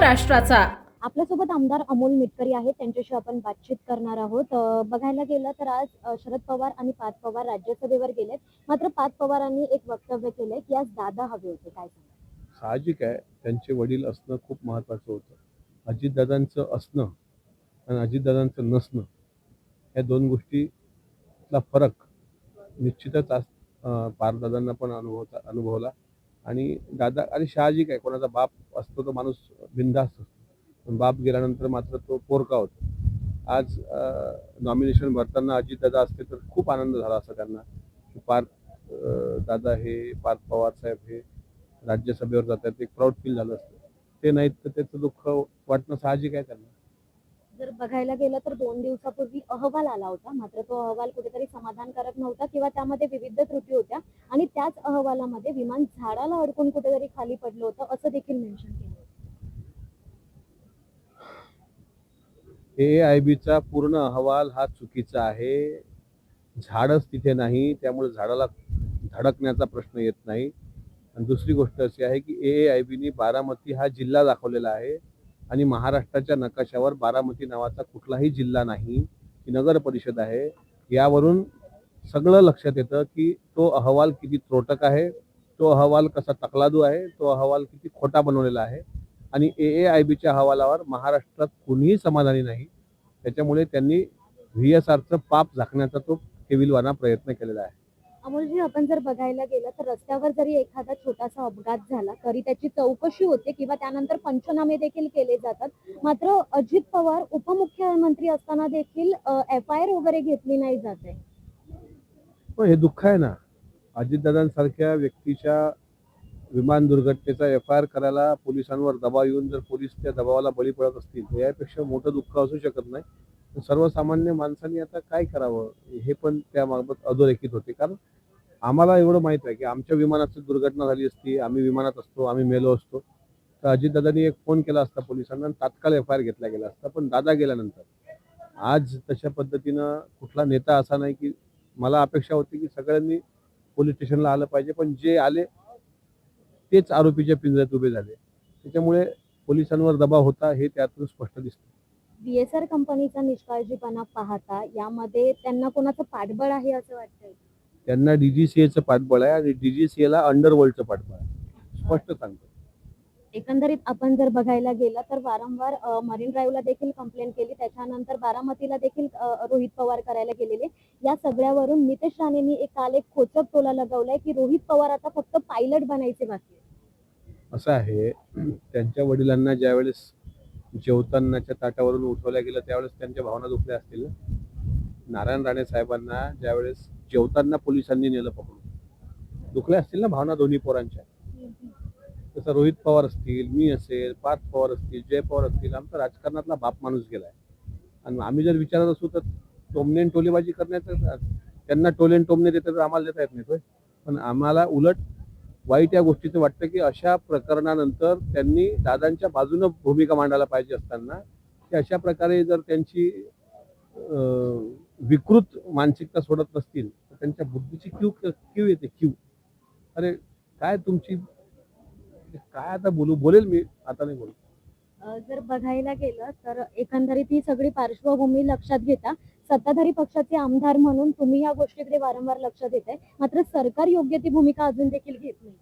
महाराष्ट्राचा. आपल्यासोबत आमदार अमोल मिटकरी आहेत, त्यांच्याशी आपण बातचीत करणार आहोत. बघायला गेलं तर आज शरद पवार आणि पार्थ पवार राज्यसभेवर गेलेत. मात्र पार्थ पवारांनी एक वक्तव्य केलंय की आज दादा हवे होते. काय सांगा? साहजिक आहे, त्यांचे वडील असणं खूप महत्त्वाचं होतं. अजितदादांचं असणं आणि अजितदादांचं नसणं या दोन गोष्टीतला फरक निश्चितच आज पार्थदादांना पण अनुभवला. आणि दादा आणि साहजिक आहे, कोणाचा बाप असतो तो माणूस बिनधास्त असतो, पण बाप गेल्यानंतर मात्र तो पोरका होतो. आज नॉमिनेशन भरताना अजितदादा असते तर खूप आनंद झाला असता त्यांना की दादा हे पार्थ पवार साहेब हे राज्यसभेवर जातात, एक प्राऊड फील झालं असतं. ते नाहीत तर त्याचं दुःख वाटणं साहजिक आहे त्यांना. जर बघायला गेलं तर 2 दिवसापूर्वी अहवाल आला होता. मात्र तो अहवाल कुठेतरी समाधानकारक नव्हता किंवा त्यामध्ये विविध त्रुटी होत्या आणि त्याच अहवालामध्ये विमान झाडाला अडकून कुठेतरी खाली पडलं होतं, असं देखील मेन्शन केलं होतं. AIBचा पूर्ण अहवाल हा चुकीचा आहे. झाडच तिथे नाही, त्यामुळे झाडाला धडकण्याचा प्रश्न येत नाही. आणि दुसरी गोष्ट अशी आहे की AIBनी बारामती हा जिल्हा दाखवलेला आहे आणि महाराष्ट्राच्या नकाशावर बारामती नावाचा कुठलाही जिल्हा नाही, ही नगर परिषद आहे. यावरून सगळं लक्षात येतं की तो अहवाल किती त्रोटक आहे, तो अहवाल कसा तकलादू आहे, तो अहवाल किती खोटा बनवलेला आहे. आणि AIBच्या अहवालावर महाराष्ट्रात कुणीही समाधानी नाही. त्याच्यामुळे त्यांनी VSRचं पाप झाकण्याचा तो केविलवाना प्रयत्न केलेला आहे. अमोलजी, आपण जर बघायला गेलं तर रस्त्यावर जरी एखादा छोटासा अपघात झाला तरी त्याची चौकशी होते किंवा त्यानंतर पंचनामे देखील केले जातात. मात्र अजित पवार उपमुख्यमंत्री असताना देखील FIR वगैरे घेतली नाही जात आहे. पण हे दुःख आहे ना, अजितदादांसारख्या व्यक्तीच्या विमान दुर्घटनेचा FIR करायला पोलिसांवर दबाव येऊन जर पोलीस त्या दबावाला बळी पडत असतील तर यापेक्षा मोठं दुःख असू शकत नाही. सर्वसामान्य माणसांनी आता काय करावं हे पण त्याबाबत अधोरेखित होते. कारण आम्हाला एवढं माहित आहे की आमच्या विमानाची दुर्घटना झाली असती, आम्ही विमानात असतो, आम्ही मेलो असतो, तर अजितदादांनी एक फोन केला असता पोलिसांना आणि तात्काळ FIR घेतला गेला असता. पण दादा गेल्यानंतर आज तशा पद्धतीनं कुठला नेता असा नाही की मला अपेक्षा होती की सगळ्यांनी पोलीस स्टेशनला आलं पाहिजे, पण जे आले तेच आरोपीच्या पिंजऱ्यात उभे झाले. त्याच्यामुळे पोलिसांवर दबाव होता हे त्यातून स्पष्ट दिसतं. BSR कंपनीचा निष्काळजीपणा पाहता यामध्ये त्यांना कोणाचं पाठबळ आहे असं वाटतंय? त्यांना DGCAचं पाठबळ आहे आणि DGCAला अंडरवर्ल्डचं पाठबळ आहे, स्पष्ट सांगतो. एकंदरीत आपण जर बघायला गेलं तर वारंवार मरीन ड्राईव्हला देखील कंप्लेंट केली, त्याच्यानंतर बारामतीला देखील रोहित पवार करायला गेलेले. या सगळ्यावरून नितेश राणेंनी काल एक खोचक टोला लगावलाय की रोहित पवार आता फक्त पायलट बनायचे बाकी आहे. असं आहे, त्यांच्या वडिलांना ज्यावेळेस जेवतानाच्या ताटावरून उठवल्या गेलं त्यावेळेस त्यांच्या भावना दुखल्या असतील ना. नारायण राणे साहेबांना ज्यावेळेस जेवताना पोलिसांनी नेलं पकडून, दुखल्या असतील ना भावना दोन्ही पोरांच्या. तसं रोहित पवार असतील, मी असेल, पार्थ पवार असतील, जय पवार असतील, आमचा राजकारणातला बाप माणूस गेलाय. आणि आम्ही जर विचारत असू तर टोमणे टोलेबाजी करण्याचं त्यांना टोले टोमणे देतात तर आम्हाला देता येत नाही. पण आम्हाला उलट वाईट या गोष्टीचं वाटतं की अशा प्रकरणानंतर त्यांनी दादांच्या बाजूनं भूमिका मांडायला पाहिजे असताना की अशा प्रकारे जर त्यांची विकृत मानसिकता सोडत नसतील तर त्यांच्या बुद्धीची क्यू येते. अरे काय तुमची काय आता बोलेल मी, आता नाही बोलू. जर बघायला गेलं तर एकंदरीत ही सगळी पार्श्वभूमी लक्षात घेता सत्ताधारी पक्षाचे आमदार म्हणून तुम्ही या गोष्टीकडे वारंवार लक्ष देताय, मात्र सरकार योग्य ती भूमिका अजून देखील घेत नाही.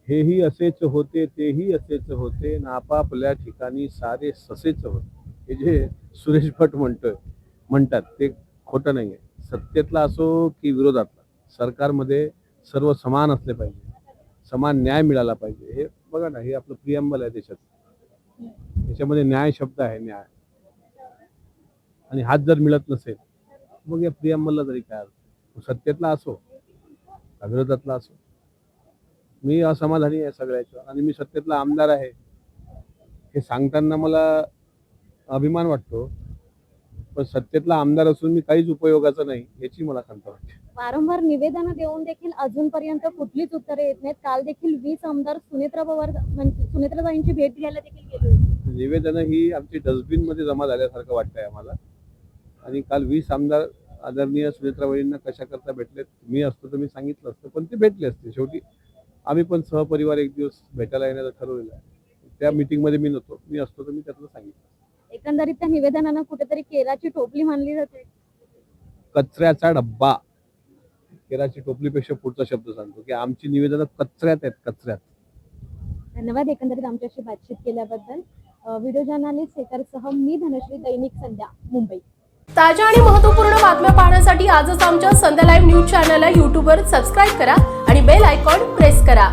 हेही असेच होते, तेही असेच होते, ना आपापल्या ठिकाणी सारे ससेच होते. हे जे सुरेश भट म्हणतात ते खोटं नाहीये. सत्तेतला असो की विरोधातला, सरकारमध्ये सर्व समान असले पाहिजे, समान न्याय मिळाला पाहिजे. हे बघा ना, हे आपलं प्रियंबल आहे देशात, त्याच्यामध्ये न्याय शब्द आहे, न्याय. आणि हात जर मिळत नसेल मग या प्रियंबलला तरी काय अर्थ? सत्तेतला असो का विरोधातला असो, मी असमाधानी आहे सगळ्याचं. आणि मी सत्तेतला आमदार आहे हे सांगताना मला अभिमान वाटतो, पण सत्तेतला आमदार असून मी काहीच उपयोगाचं नाही याची मला खंत वाटते. वारंवार निवेदनं देऊन देखील अजूनपर्यंत कुठलीच उत्तरे येत नाहीत. काल देखील 20 आमदार सुनेत्राबाईंची भेट घ्यायला देखील गेले होते. निवेदनं ही आमची डस्टबिन मध्ये जमा झाल्यासारखं वाटतंय आम्हाला. आणि काल 20 आमदार आदरणीय सुनेत्राबाईंना कशा करता भेटलेत, मी असतो तर मी सांगितलं असतं, पण ते भेटले असते. शेवटी आम्ही पण सहपरिवार एक दिवस भेटायला येण्याचं ठरवलेलं आहे. त्या मीटिंगमध्ये मी नव्हतो, मी असतो तर मी त्यातलं सांगितलं. एकंदरीत त्या निवेदनानं कुठेतरी केराची टोपली मानली जाते. कचऱ्याचा डब्बा, केराची टोपलीपेक्षा पुढचा शब्द सांगतो की आमची निवेदनं कचऱ्यात आहेत, कचऱ्यात. धन्यवाद एकंदरीत आमच्याशी बातचीत केल्याबद्दल. व्हिडिओ जर्नलिस्ट शेखरसह मी धनश्री, दैनिक संध्या, मुंबई. ताज्या आणि महत्त्वपूर्ण बातम्या पाहण्यासाठी आजच आमच्या संध्या लाईव्ह न्यूज चॅनलला यूट्यूबवर सबस्क्राईब करा आणि बेल आयकॉन प्रेस करा.